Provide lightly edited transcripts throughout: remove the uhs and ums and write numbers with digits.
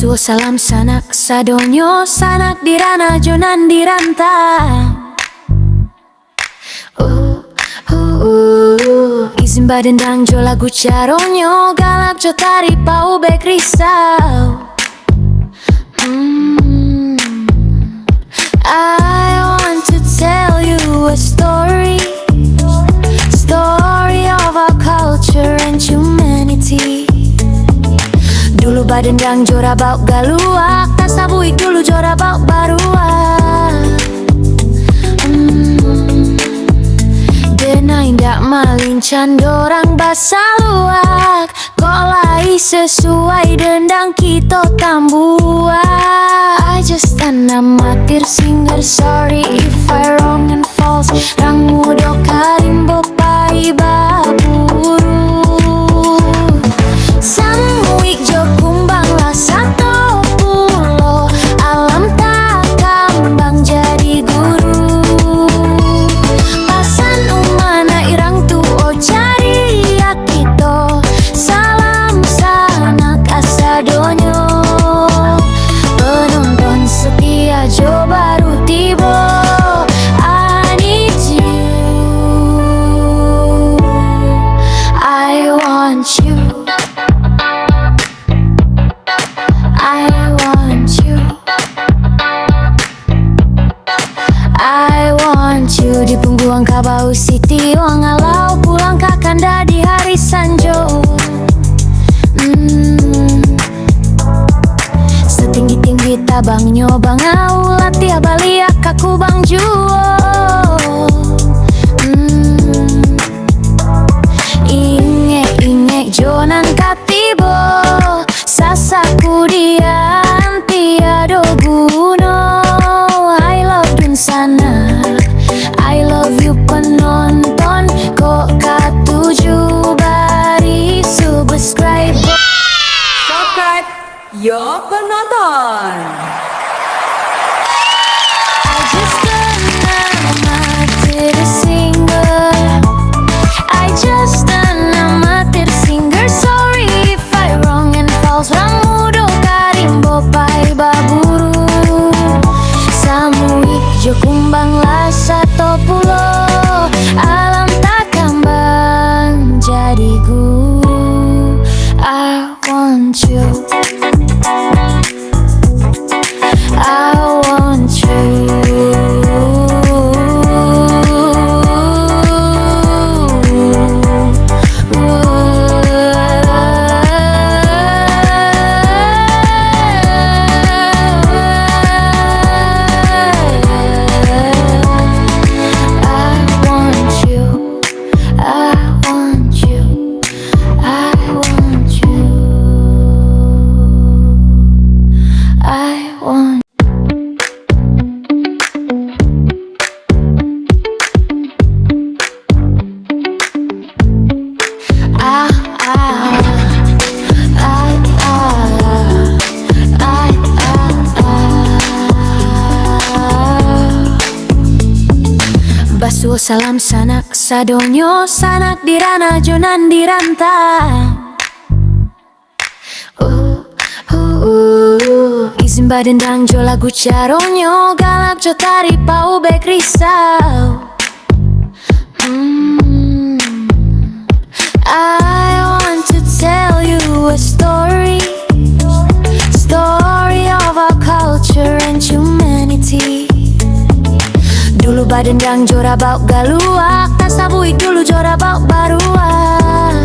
Basuh salam sanak sadonyo sanak dirana jonan diranta. Izin badendang jo lagu caronyo galak jo tari pau bek risau. I want to tell you a story of our culture and humanity. Dulu badendang jora bauk galuak, tak sabuik dulu jora bauk baruak. Dena indak malincan dorang basaluak, kolai sesuai dendang kita tambuak. I just an amatir singer, sorry if I wrong and false. Rang mudo karimbo pai baburu. Samuik jo kumbang lah 10, alam tak kambang jadi guru. Pasan umana irang tuo cari akito, salam sanak asadonyo. Penonton setia jo baru tibo, I need you, I want you, I want you, I want you. Di Pungguang Kabau City wang alau pulang kakanda di hari Sanjo. Setinggi-tinggi tabang nyobang au latia balia kaku bang juo. Inge jonan katibo sasaku dian tiado guno. I love dun sana, I love you penonton. Kok katuju bari subscribe. Subscribe Yo Penonton. I just an amateur singer, I just an amateur singer. Sorry if I wrong and false. Rang mudo karimbo pai baburu. Samuik jo kumbang lah 10, alam tak kambang jadi guru. I want you, I want you. Basuh salam sanak sadonyo sanak dirana jonan diranta. Izin badendang jo lagu caronyo galak jo tari pau bek risau. I want to tell you a story of our culture and humanity. Dulu badendang jora bauk galuak, tak sabuik dulu jora bauk baruak.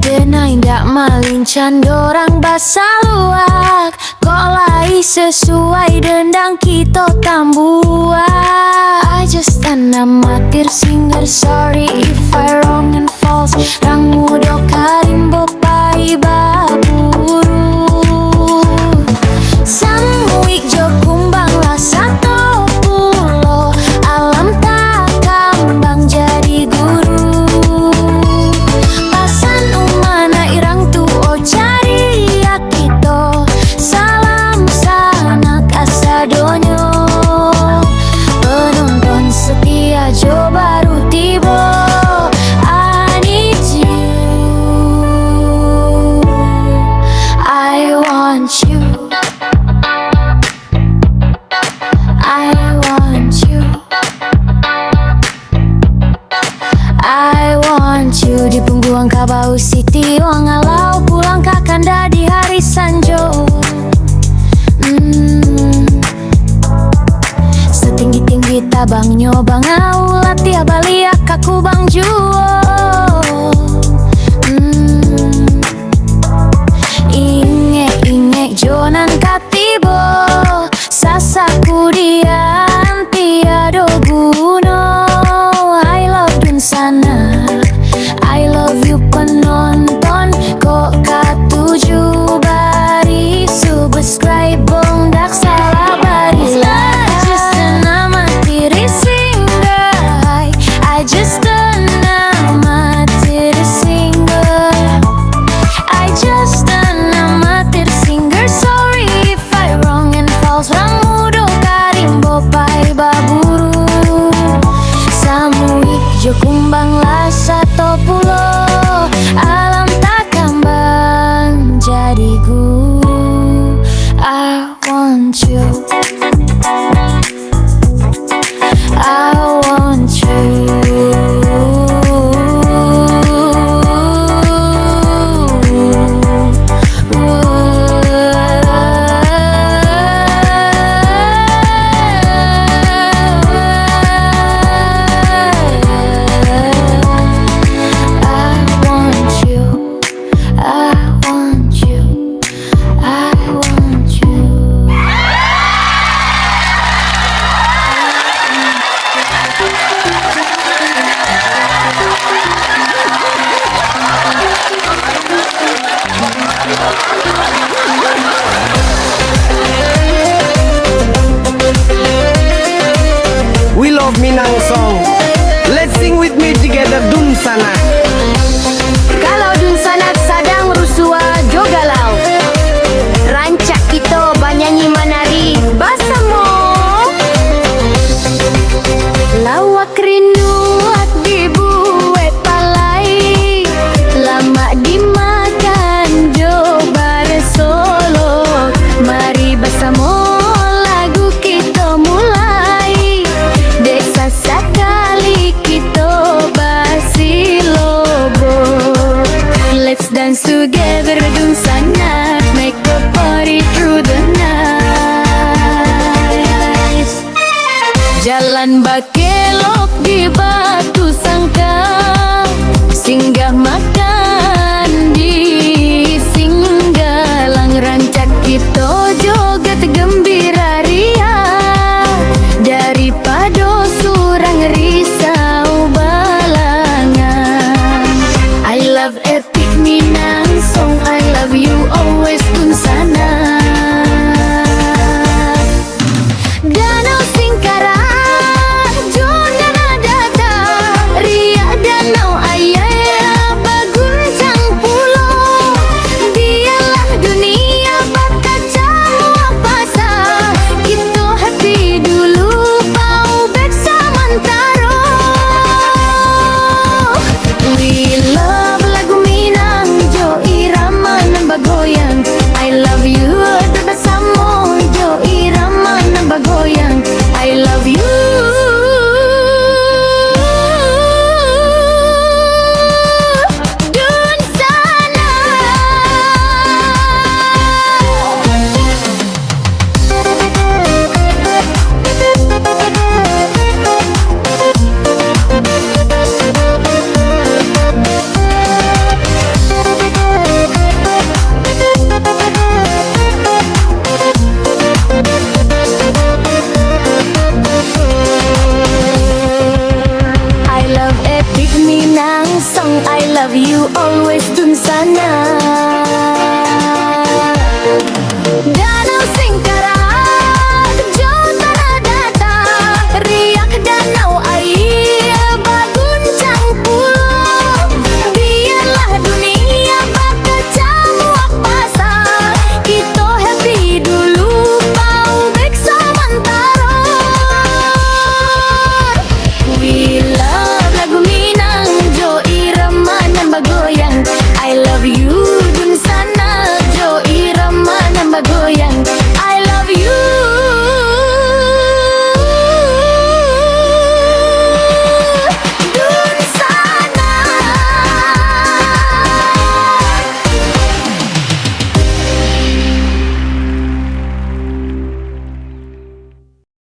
Dena indak malincan dorang basaluak, kolai sesuai dendang kita tambuak. I just an amatir singer, sorry if I wrong and false. Rang mudo karimbo pai baburu. Samuik jo kumbang lah 10, alam tak kambang jadi guru. Pasan umana irang tuo cari akito, salam sanak asadonyo. Penonton setia jo baru tibo, I need you, Siti Wangalau pulang kakanda di hari Sanjo. Setinggi-tinggi tabang nyoba ngau latia balia kaku bang juo. Inge jonan katibo sasaku dian tiado guno. I love dun sana, I love you penonton. Kok katuju bari subscribe bong dak salah bari. I just an amatir singer, I just an amatir singer, I just an amatir singer. Sorry if I wrong and false. Rangudo karimbo pai baburu samui jo kumbang lasa topulo. Alam tak kambang jadi guru. I want you, I want you. We love Minang song. Let's sing with me together, Dun Sana. Kalau dun sanat sadang rusua jogalau, rancak kita banyanyi manari basamo. Lawak rindu at dibuat palai, lama dimakan jo bare solo. Mari basamo lagu kita mulai, desa sekali kita basi lobo. Let's dance together dun sana, make the party through the night. Jalan bakelok di Batu Sangka, singgah makan di Singgalang. Rancak kita joget gembira ria, daripada surang risau balangan. I love epic Minang song, I love you always dun sana. Danau Singkarak Jona Nadata, Ria Danau Ayaya Baguncang Pulo. Dialah dunia berkaca muapasa, kita happy dulu pau bek samantaro. We love lagu Minang jo irama nambah goyang. I love you bersama jo irama nambah goyang. I love you. Dun sana. I love epic Minang song, I love you always dun sana.